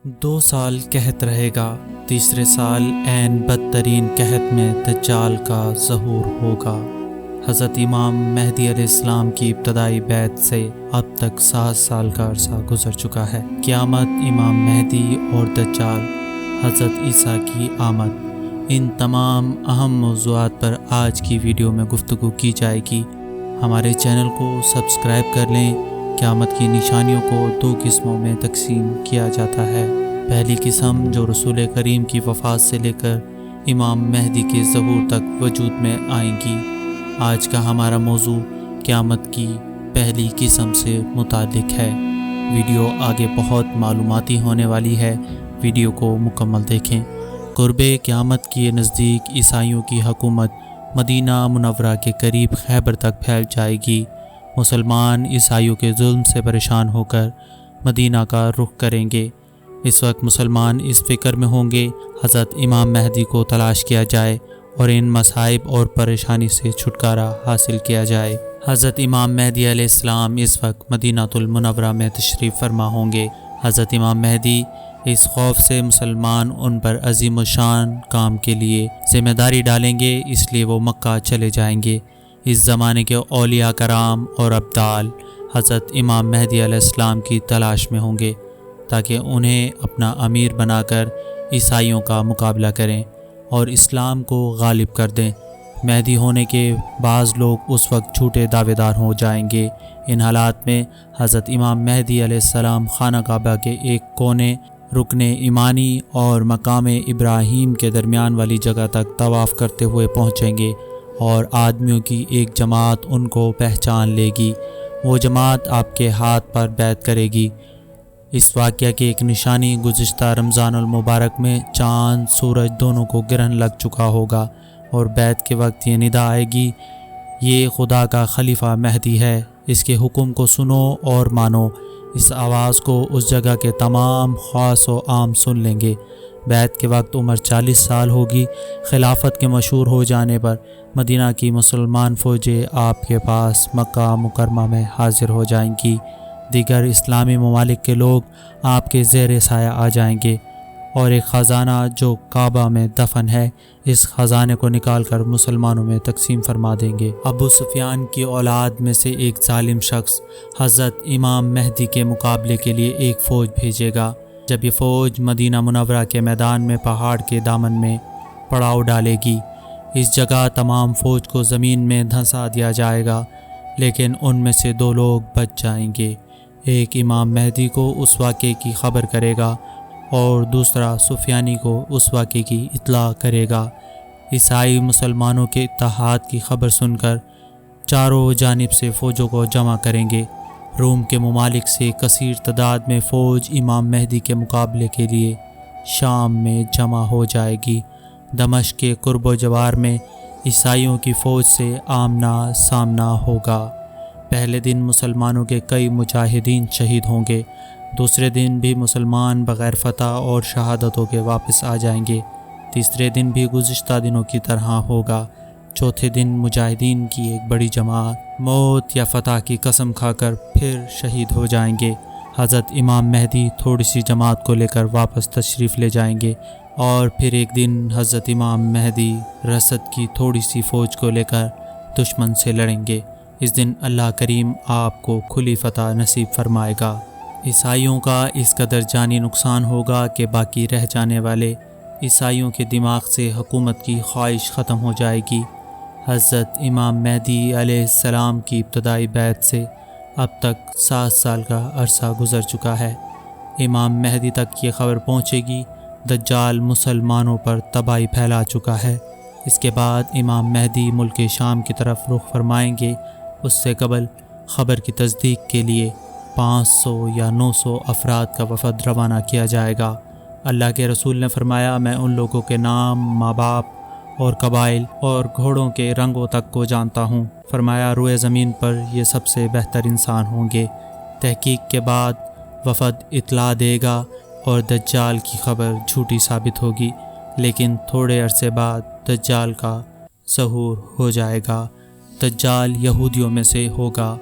2 سال قحط رہے گا، تیسرے سال عین بدترین قحط میں دجال کا ظہور ہوگا۔ حضرت امام مہدی علیہ السلام کی ابتدائی بیعت سے اب تک 7 سال کا عرصہ گزر چکا ہے۔ قیامت، امام مہدی اور دجال، حضرت عیسیٰ کی آمد، ان تمام اہم موضوعات پر آج کی ویڈیو میں گفتگو کی جائے گی۔ ہمارے چینل کو سبسکرائب کر لیں۔ قیامت کی نشانیوں کو 2 قسموں میں تقسیم کیا جاتا ہے۔ پہلی قسم جو رسول کریم کی وفات سے لے کر امام مہدی کے ظہور تک وجود میں آئیں گی۔ آج کا ہمارا موضوع قیامت کی پہلی قسم سے متعلق ہے۔ ویڈیو آگے بہت معلوماتی ہونے والی ہے، ویڈیو کو مکمل دیکھیں۔ قرب قیامت کے نزدیک عیسائیوں کی حکومت مدینہ منورہ کے قریب خیبر تک پھیل جائے گی۔ مسلمان عیسائیوں کے ظلم سے پریشان ہو کر مدینہ کا رخ کریں گے۔ اس وقت مسلمان اس فکر میں ہوں گے حضرت امام مہدی کو تلاش کیا جائے اور ان مصائب اور پریشانی سے چھٹکارا حاصل کیا جائے۔ حضرت امام مہدی علیہ السلام اس وقت مدینہ المنورہ میں تشریف فرما ہوں گے۔ حضرت امام مہدی اس خوف سے مسلمان ان پر عظیم الشان کام کے لیے ذمہ داری ڈالیں گے، اس لیے وہ مکہ چلے جائیں گے۔ اس زمانے کے اولیاء کرام اور ابدال حضرت امام مہدی علیہ السلام کی تلاش میں ہوں گے تاکہ انہیں اپنا امیر بنا کر عیسائیوں کا مقابلہ کریں اور اسلام کو غالب کر دیں۔ مہدی ہونے کے بعض لوگ اس وقت جھوٹے دعوے دار ہو جائیں گے۔ ان حالات میں حضرت امام مہدی علیہ السلام خانہ کعبہ کے ایک کونے، رکن ایمانی اور مقام ابراہیم کے درمیان والی جگہ تک طواف کرتے ہوئے پہنچیں گے اور آدمیوں کی ایک جماعت ان کو پہچان لے گی۔ وہ جماعت آپ کے ہاتھ پر بیعت کرے گی۔ اس واقعہ کی ایک نشانی گزشتہ رمضان المبارک میں چاند سورج دونوں کو گرہن لگ چکا ہوگا اور بیعت کے وقت یہ ندا آئے گی، یہ خدا کا خلیفہ مہدی ہے، اس کے حکم کو سنو اور مانو۔ اس آواز کو اس جگہ کے تمام خاص و عام سن لیں گے۔ بیعت کے وقت عمر 40 سال ہوگی۔ خلافت کے مشہور ہو جانے پر مدینہ کی مسلمان فوجیں آپ کے پاس مکہ مکرمہ میں حاضر ہو جائیں گی۔ دیگر اسلامی ممالک کے لوگ آپ کے زیر سایہ آ جائیں گے اور ایک خزانہ جو کعبہ میں دفن ہے، اس خزانے کو نکال کر مسلمانوں میں تقسیم فرما دیں گے۔ ابو سفیان کی اولاد میں سے ایک ظالم شخص حضرت امام مہدی کے مقابلے کے لیے ایک فوج بھیجے گا۔ جب یہ فوج مدینہ منورہ کے میدان میں پہاڑ کے دامن میں پڑاؤ ڈالے گی، اس جگہ تمام فوج کو زمین میں دھنسا دیا جائے گا، لیکن ان میں سے 2 لوگ بچ جائیں گے۔ ایک امام مہدی کو اس واقعے کی خبر کرے گا اور دوسرا سفیانی کو اس واقعے کی اطلاع کرے گا۔ عیسائی مسلمانوں کے اتحاد کی خبر سن کر چاروں جانب سے فوجوں کو جمع کریں گے۔ روم کے ممالک سے کثیر تعداد میں فوج امام مہدی کے مقابلے کے لیے شام میں جمع ہو جائے گی۔ دمشق کے قرب و جوار میں عیسائیوں کی فوج سے آمنا سامنا ہوگا۔ پہلے دن مسلمانوں کے کئی مجاہدین شہید ہوں گے۔ دوسرے دن بھی مسلمان بغیر فتح اور شہادتوں کے واپس آ جائیں گے۔ تیسرے دن بھی گزشتہ دنوں کی طرح ہوگا۔ چوتھے دن مجاہدین کی ایک بڑی جماعت موت یا فتح کی قسم کھا کر پھر شہید ہو جائیں گے۔ حضرت امام مہدی تھوڑی سی جماعت کو لے کر واپس تشریف لے جائیں گے اور پھر ایک دن حضرت امام مہدی رسد کی تھوڑی سی فوج کو لے کر دشمن سے لڑیں گے۔ اس دن اللہ کریم آپ کو کھلی فتح نصیب فرمائے گا۔ عیسائیوں کا اس قدر جانی نقصان ہوگا کہ باقی رہ جانے والے عیسائیوں کے دماغ سے حکومت کی خواہش ختم ہو جائے گی۔ حضرت امام مہدی علیہ السلام کی ابتدائی بیعت سے اب تک 7 سال کا عرصہ گزر چکا ہے۔ امام مہدی تک یہ خبر پہنچے گی، دجال مسلمانوں پر تباہی پھیلا چکا ہے۔ اس کے بعد امام مہدی ملک شام کی طرف رخ فرمائیں گے۔ اس سے قبل خبر کی تصدیق کے لیے 500 یا 900 افراد کا وفد روانہ کیا جائے گا۔ اللہ کے رسول نے فرمایا، میں ان لوگوں کے نام، ماں باپ اور قبائل اور گھوڑوں کے رنگوں تک کو جانتا ہوں۔ فرمایا، روئے زمین پر یہ سب سے بہتر انسان ہوں گے۔ تحقیق کے بعد وفد اطلاع دے گا اور دجال کی خبر جھوٹی ثابت ہوگی، لیکن تھوڑے عرصے بعد دجال کا ظہور ہو جائے گا۔ دجال یہودیوں میں سے ہوگا،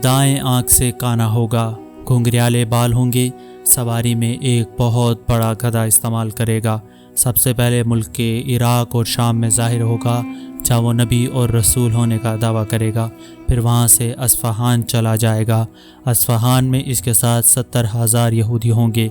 دائیں آنکھ سے کانا ہوگا، گھنگریالے بال ہوں گے، سواری میں ایک بہت بڑا گدھا استعمال کرے گا۔ سب سے پہلے ملک کے عراق اور شام میں ظاہر ہوگا جہاں وہ نبی اور رسول ہونے کا دعویٰ کرے گا۔ پھر وہاں سے اصفہان چلا جائے گا۔ اصفہان میں اس کے ساتھ 70,000 یہودی ہوں گے۔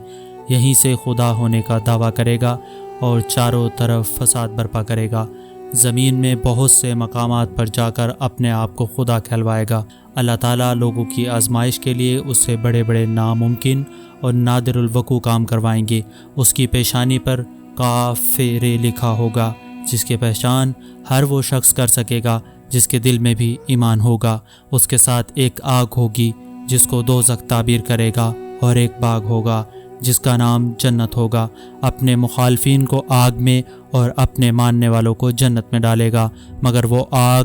یہیں سے خدا ہونے کا دعویٰ کرے گا اور چاروں طرف فساد برپا کرے گا۔ زمین میں بہت سے مقامات پر جا کر اپنے آپ کو خدا کہلوائے گا۔ اللہ تعالیٰ لوگوں کی آزمائش کے لیے اس سے بڑے بڑے ناممکن اور نادر الوقوع کام کروائیں گے۔ اس کی پیشانی پر کافر لکھا ہوگا، جس کی پہچان ہر وہ شخص کر سکے گا جس کے دل میں بھی ایمان ہوگا۔ اس کے ساتھ ایک آگ ہوگی جس کو دوزخ تعبیر کرے گا، اور ایک باغ ہوگا جس کا نام جنت ہوگا۔ اپنے مخالفین کو آگ میں اور اپنے ماننے والوں کو جنت میں ڈالے گا، مگر وہ آگ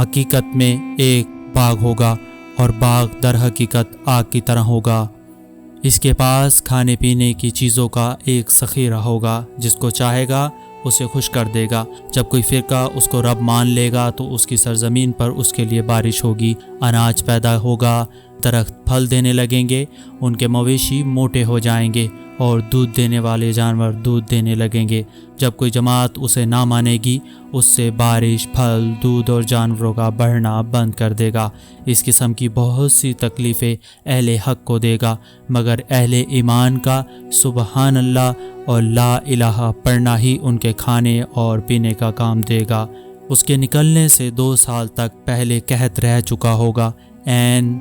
حقیقت میں ایک باغ ہوگا اور باغ در حقیقت آگ کی طرح ہوگا۔ اس کے پاس کھانے پینے کی چیزوں کا ایک ذخیرہ ہوگا، جس کو چاہے گا اسے خوش کر دے گا۔ جب کوئی فرقہ اس کو رب مان لے گا تو اس کی سرزمین پر اس کے لیے بارش ہوگی، اناج پیدا ہوگا، درخت پھل دینے لگیں گے، ان کے مویشی موٹے ہو جائیں گے اور دودھ دینے والے جانور دودھ دینے لگیں گے۔ جب کوئی جماعت اسے نہ مانے گی، اس سے بارش، پھل، دودھ اور جانوروں کا بڑھنا بند کر دے گا۔ اس قسم کی بہت سی تکلیفیں اہل حق کو دے گا، مگر اہل ایمان کا سبحان اللہ اور لا الہ پڑھنا ہی ان کے کھانے اور پینے کا کام دے گا۔ اس کے نکلنے سے 2 سال تک پہلے قحط رہ چکا ہوگا۔ عین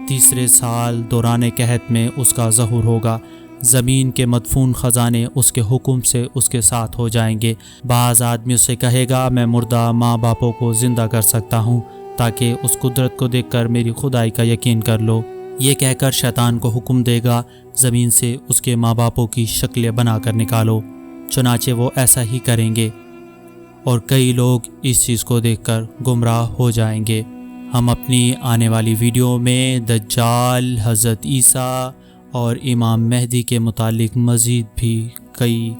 تیسرے سال دوران قحط میں اس کا ظہور ہوگا۔ زمین کے مدفون خزانے اس کے حکم سے اس کے ساتھ ہو جائیں گے۔ بعض آدمی اسے کہے گا میں مردہ ماں باپوں کو زندہ کر سکتا ہوں تاکہ اس قدرت کو دیکھ کر میری خدائی کا یقین کر لو۔ یہ کہہ کر شیطان کو حکم دے گا زمین سے اس کے ماں باپوں کی شکلیں بنا کر نکالو۔ چنانچہ وہ ایسا ہی کریں گے اور کئی لوگ اس چیز کو دیکھ کر گمراہ ہو جائیں گے۔ ہم اپنی آنے والی ویڈیو میں دجال، حضرت عیسیٰ اور امام مہدی کے متعلق مزید بھی کئی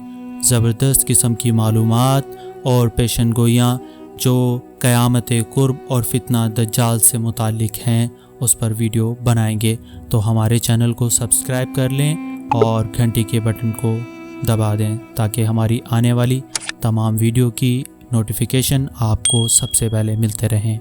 زبردست قسم کی معلومات اور پیشن گوئیاں جو قیامت قرب اور فتنہ دجال سے متعلق ہیں اس پر ویڈیو بنائیں گے، تو ہمارے چینل کو سبسکرائب کر لیں اور گھنٹی کے بٹن کو دبا دیں تاکہ ہماری آنے والی تمام ویڈیو کی نوٹیفیکیشن آپ کو سب سے پہلے ملتے رہیں۔